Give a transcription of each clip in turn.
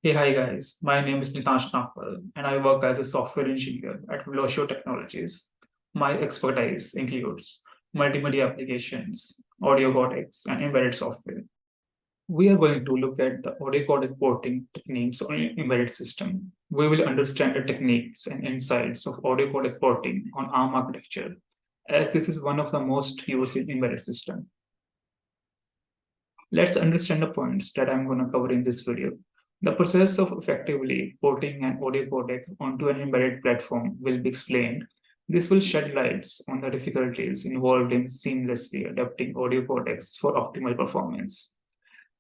Hey, hi guys. My name is Nitansh Nagpal, and I work as a software engineer at Velotio Technologies. My expertise includes multimedia applications, audio codecs, and embedded software. We are going to look at the audio codec porting techniques on an embedded system. We will understand the techniques and insights of audio codec porting on ARM architecture, as this is one of the most used in embedded system. Let's understand the points that I'm going to cover in this video. The process of effectively porting an audio codec onto an embedded platform will be explained. This will shed lights on the difficulties involved in seamlessly adapting audio codecs for optimal performance.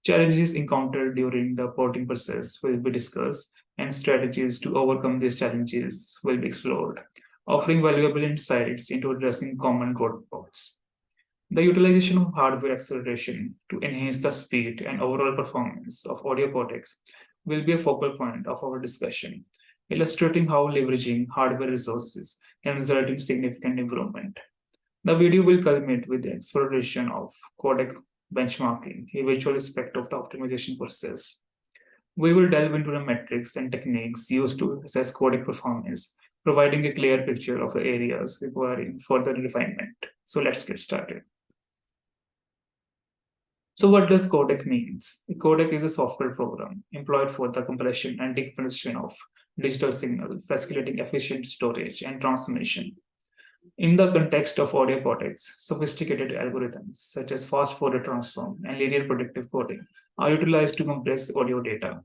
Challenges encountered during the porting process will be discussed, and strategies to overcome these challenges will be explored, offering valuable insights into addressing common roadblocks. The utilization of hardware acceleration to enhance the speed and overall performance of audio codecs will be a focal point of our discussion, illustrating how leveraging hardware resources can result in significant improvement. The video will culminate with the exploration of codec benchmarking, a virtual aspect of the optimization process. We will delve into the metrics and techniques used to assess codec performance, providing a clear picture of the areas requiring further refinement. So let's get started. So what does codec means? A codec is a software program employed for the compression and decompression of digital signal, facilitating efficient storage and transmission. In the context of audio codecs, sophisticated algorithms such as fast Fourier transform and linear predictive coding are utilized to compress audio data.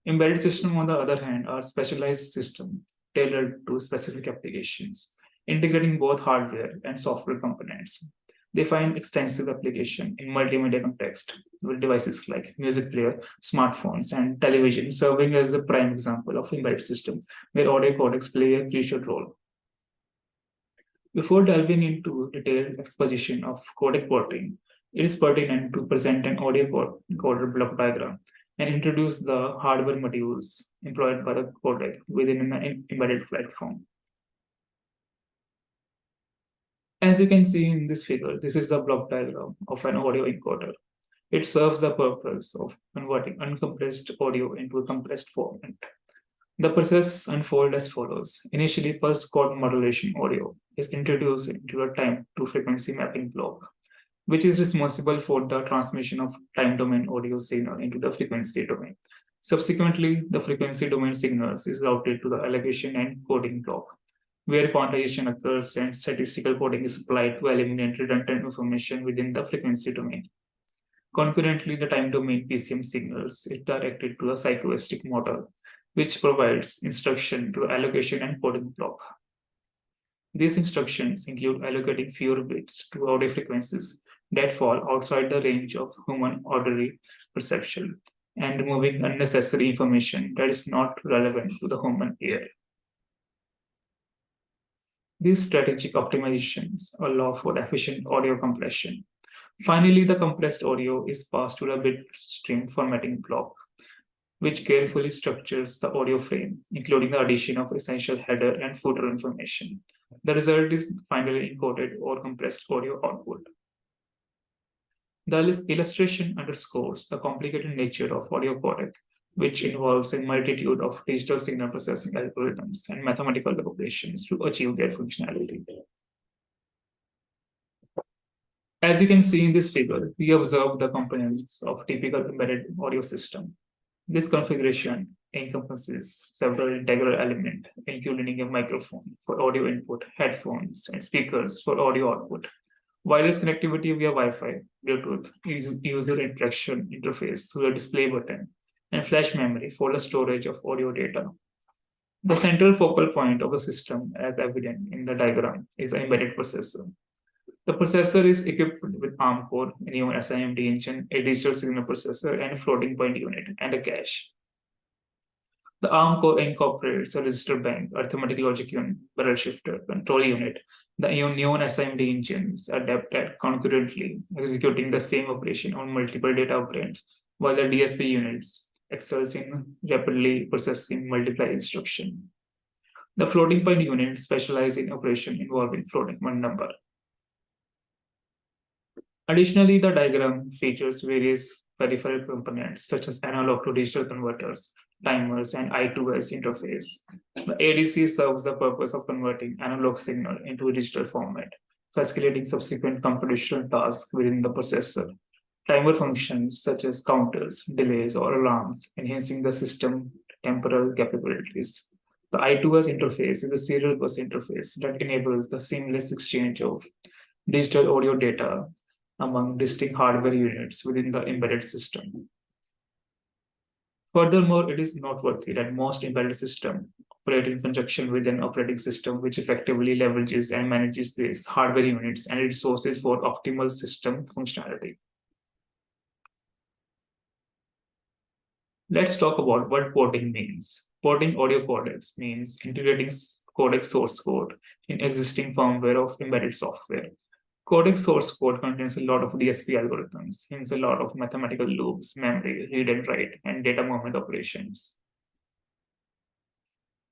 Embedded systems, on the other hand, are specialized systems tailored to specific applications, integrating both hardware and software components. They find extensive application in multimedia context, with devices like music player, smartphones, and television serving as the prime example of embedded systems where audio codecs play a crucial role. Before delving into detailed exposition of codec porting, it is pertinent to present an audio coder block diagram and introduce the hardware modules employed by the codec within an embedded platform. As you can see in this figure, this is the block diagram of an audio encoder. It serves the purpose of converting uncompressed audio into a compressed format. The process unfolds as follows. Initially, pulse chord modulation audio is introduced into a time to frequency mapping block, which is responsible for the transmission of time domain audio signal into the frequency domain. Subsequently, the frequency domain signals is routed to the allocation and coding block, where quantization occurs and statistical coding is applied to eliminate redundant information within the frequency domain. Concurrently, the time domain PCM signals is directed to a psychoacoustics model, which provides instruction to the allocation and coding block. These instructions include allocating fewer bits to audio frequencies that fall outside the range of human auditory perception and removing unnecessary information that is not relevant to the human ear. These strategic optimizations allow for efficient audio compression. Finally, the compressed audio is passed to the bitstream formatting block, which carefully structures the audio frame, including the addition of essential header and footer information. The result is finally encoded or compressed audio output. The illustration underscores the complicated nature of audio codec, which involves a multitude of digital signal processing algorithms and mathematical operations to achieve their functionality. As you can see in this figure, we observe the components of typical embedded audio system. This configuration encompasses several integral elements, including a microphone for audio input, headphones, and speakers for audio output, wireless connectivity via Wi-Fi, Bluetooth, user interaction interface through a display button, and flash memory for the storage of audio data. The central focal point of the system, as evident in the diagram, is an embedded processor. The processor is equipped with ARM core, a new SIMD engine, a digital signal processor, and a floating point unit, and a cache. The ARM core incorporates a register bank, arithmetic logic unit, barrel shifter, control unit. The neon SIMD engines adapt concurrently, executing the same operation on multiple data operands, while the DSP units excels in rapidly processing multiple instructions. The floating point unit specializes in operation involving floating point number. Additionally, the diagram features various peripheral components such as analog to digital converters, timers, and I2S interface. The ADC serves the purpose of converting analog signal into a digital format, facilitating subsequent computational tasks within the processor. Timer functions such as counters, delays, or alarms, enhancing the system temporal capabilities. The I2S interface is a serial bus interface that enables the seamless exchange of digital audio data among distinct hardware units within the embedded system. Furthermore, it is noteworthy that most embedded systems operate in conjunction with an operating system which effectively leverages and manages these hardware units and resources for optimal system functionality. Let's talk about what porting means. Porting audio codecs means integrating codec source code in existing firmware of embedded software. Codec source code contains a lot of DSP algorithms, hence a lot of mathematical loops, memory, read and write, and data movement operations.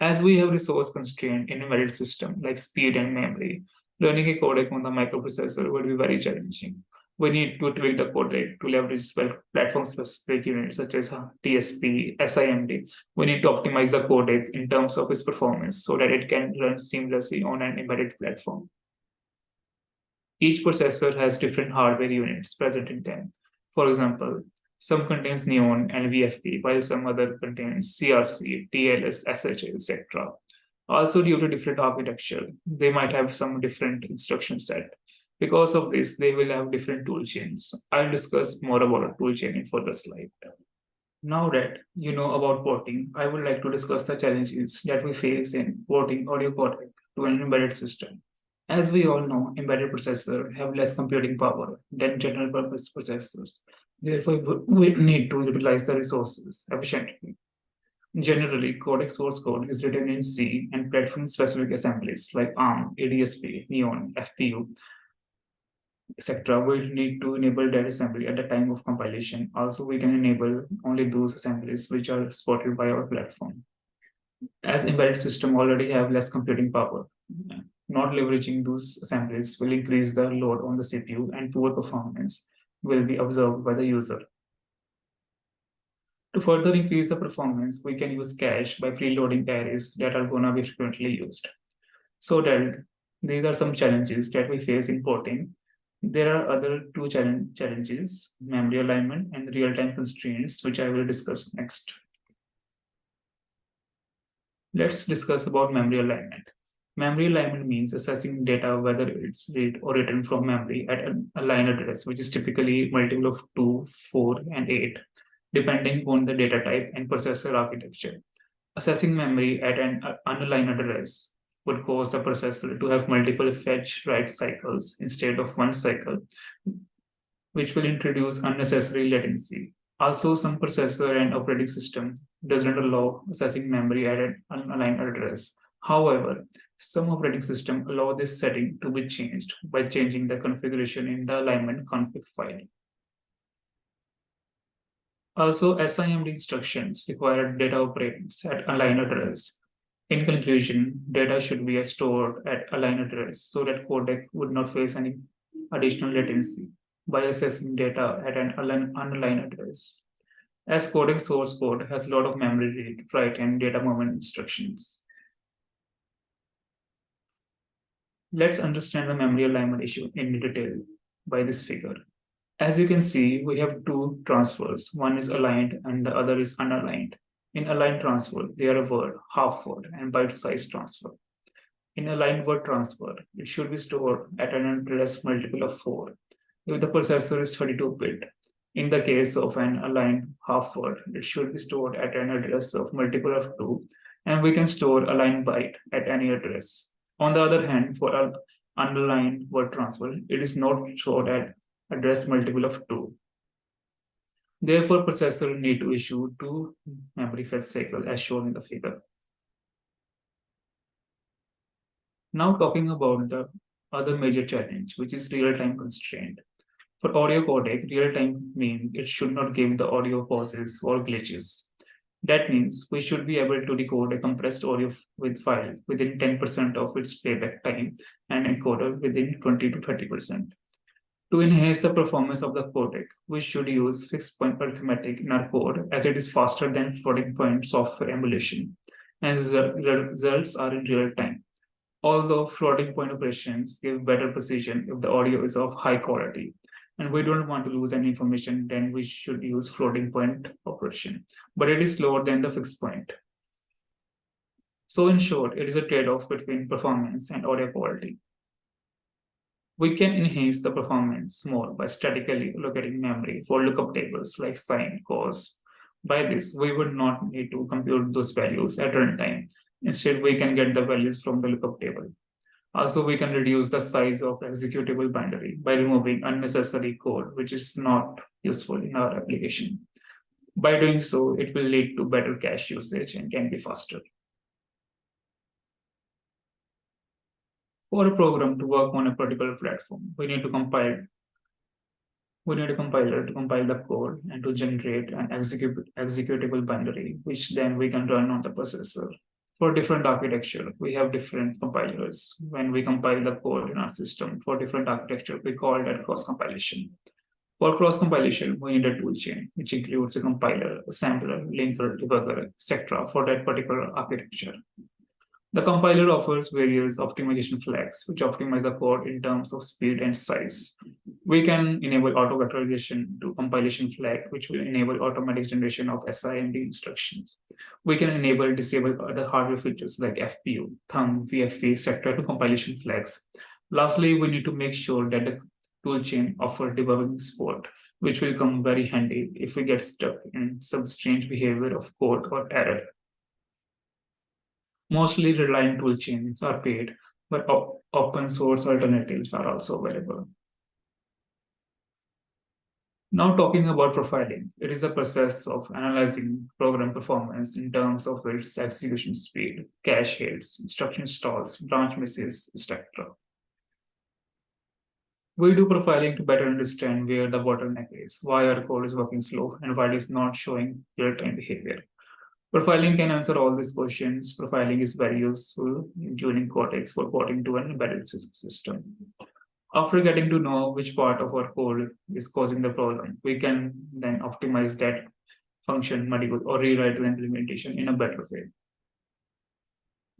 As we have resource constraint in embedded system like speed and memory, learning a codec on the microprocessor would be very challenging. We need to tweak the codec to leverage platform-specific units such as TSP, SIMD. We need to optimize the codec in terms of its performance so that it can run seamlessly on an embedded platform. Each processor has different hardware units present in them. For example, some contains Neon and VFP, while some other contains CRC, TLS, SHA, etc. Also, due to different architecture, they might have some different instruction set. Because of this, they will have different toolchains. I'll discuss more about a toolchain in further slide. Now that you know about porting, I would like to discuss the challenges that we face in porting audio codec to an embedded system. As we all know, embedded processors have less computing power than general purpose processors. Therefore, we need to utilize the resources efficiently. Generally, codec source code is written in C and platform-specific assemblies like ARM, ADSP, Neon, FPU, etc. We need to enable that assembly at the time of compilation. Also, we can enable only those assemblies which are supported by our platform. As embedded system already have less computing power, not leveraging those assemblies will increase the load on the CPU and poor performance will be observed by the user. To further increase the performance, we can use cache by preloading arrays that are going to be frequently used. So that these are some challenges that we face in porting. There are other two challenges, memory alignment and real-time constraints, which I will discuss next. Let's discuss about memory alignment. Memory alignment means accessing data, whether it's read or written from memory at an aligned address, which is typically multiple of 2, 4, and 8, depending on the data type and processor architecture. Accessing memory at an unaligned address would cause the processor to have multiple fetch-write cycles instead of one cycle, which will introduce unnecessary latency. Also, some processor and operating system does not allow accessing memory at an unaligned address. However, some operating systems allow this setting to be changed by changing the configuration in the alignment config file. Also, SIMD instructions require data operations at aligned address. In conclusion, data should be stored at aligned address so that codec would not face any additional latency by accessing data at an unaligned address. As codec source code has a lot of memory read, write, and data movement instructions. Let's understand the memory alignment issue in detail by this figure. As you can see, we have two transfers. One is aligned and the other is unaligned. In aligned transfer, they are a word, half word, and byte-sized transfer. In aligned word transfer, it should be stored at an address multiple of 4 if the processor is 32-bit. In the case of an aligned half word, it should be stored at an address of multiple of 2, and we can store aligned byte at any address. On the other hand, for an unaligned word transfer, it is not stored at address multiple of 2. Therefore, processor need to issue 2 memory fetch cycles as shown in the figure. Now talking about the other major challenge, which is real-time constraint. For audio codec, real-time means it should not give the audio pauses or glitches. That means we should be able to decode a compressed audio with file within 10% of its playback time and encoder within 20 to 30%. To enhance the performance of the codec, we should use fixed point arithmetic in our code as it is faster than floating point software emulation, and the results are in real time. Although floating point operations give better precision if the audio is of high quality, and we don't want to lose any information, then we should use floating point operation, but it is slower than the fixed point. So in short, it is a trade-off between performance and audio quality. We can enhance the performance more by statically allocating memory for lookup tables like sine, cos. By this, we would not need to compute those values at runtime. Instead, we can get the values from the lookup table. Also, we can reduce the size of executable binary by removing unnecessary code, which is not useful in our application. By doing so, it will lead to better cache usage and can be faster. For a program to work on a particular platform, we need a compiler to compile the code and to generate an executable binary, which then we can run on the processor. For different architecture, we have different compilers. When we compile the code in our system for different architecture, we call that cross-compilation. For cross-compilation, we need a toolchain, which includes a compiler, assembler, linker, debugger, etc. for that particular architecture. The compiler offers various optimization flags, which optimize the code in terms of speed and size. We can enable auto-vectorization to compilation flag, which will enable automatic generation of SIMD instructions. We can enable disable other hardware features like FPU, thumb, VFP, etc. to compilation flags. Lastly, we need to make sure that the toolchain offers debugging support, which will come very handy if we get stuck in some strange behavior of code or error. Mostly Reliant toolchains are paid, but open source alternatives are also available. Now talking about profiling, it is a process of analyzing program performance in terms of its execution speed, cache hits, instruction stalls, branch misses, etc. We do profiling to better understand where the bottleneck is, why our code is working slow, and why it is not showing real-time behavior. Profiling can answer all these questions. Profiling is very useful, including Codecs for porting to an embedded system. After getting to know which part of our code is causing the problem, we can then optimize that function module or rewrite the implementation in a better way.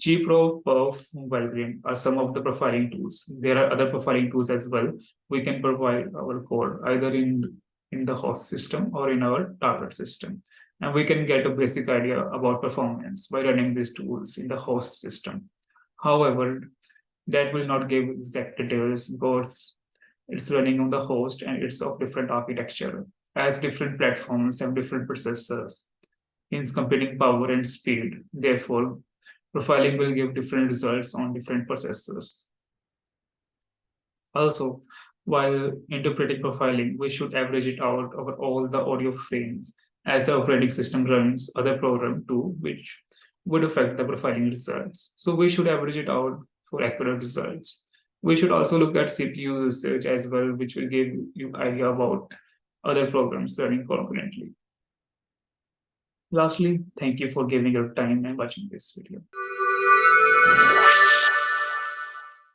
GPro, Perf, Valgrind are some of the profiling tools. There are other profiling tools as well. We can provide our code either in the host system or in our target system. And we can get a basic idea about performance by running these tools in the host system. However, that will not give exact details because it's running on the host and it's of different architecture, as different platforms have different processors, means computing power and speed. Therefore, profiling will give different results on different processors. Also, while interpreting profiling, we should average it out over all the audio frames as the operating system runs other program too, which would affect the profiling results. So we should average it out for accurate results. We should also look at CPU usage as well, which will give you idea about other programs running concurrently. Lastly, thank you for giving your time and watching this video.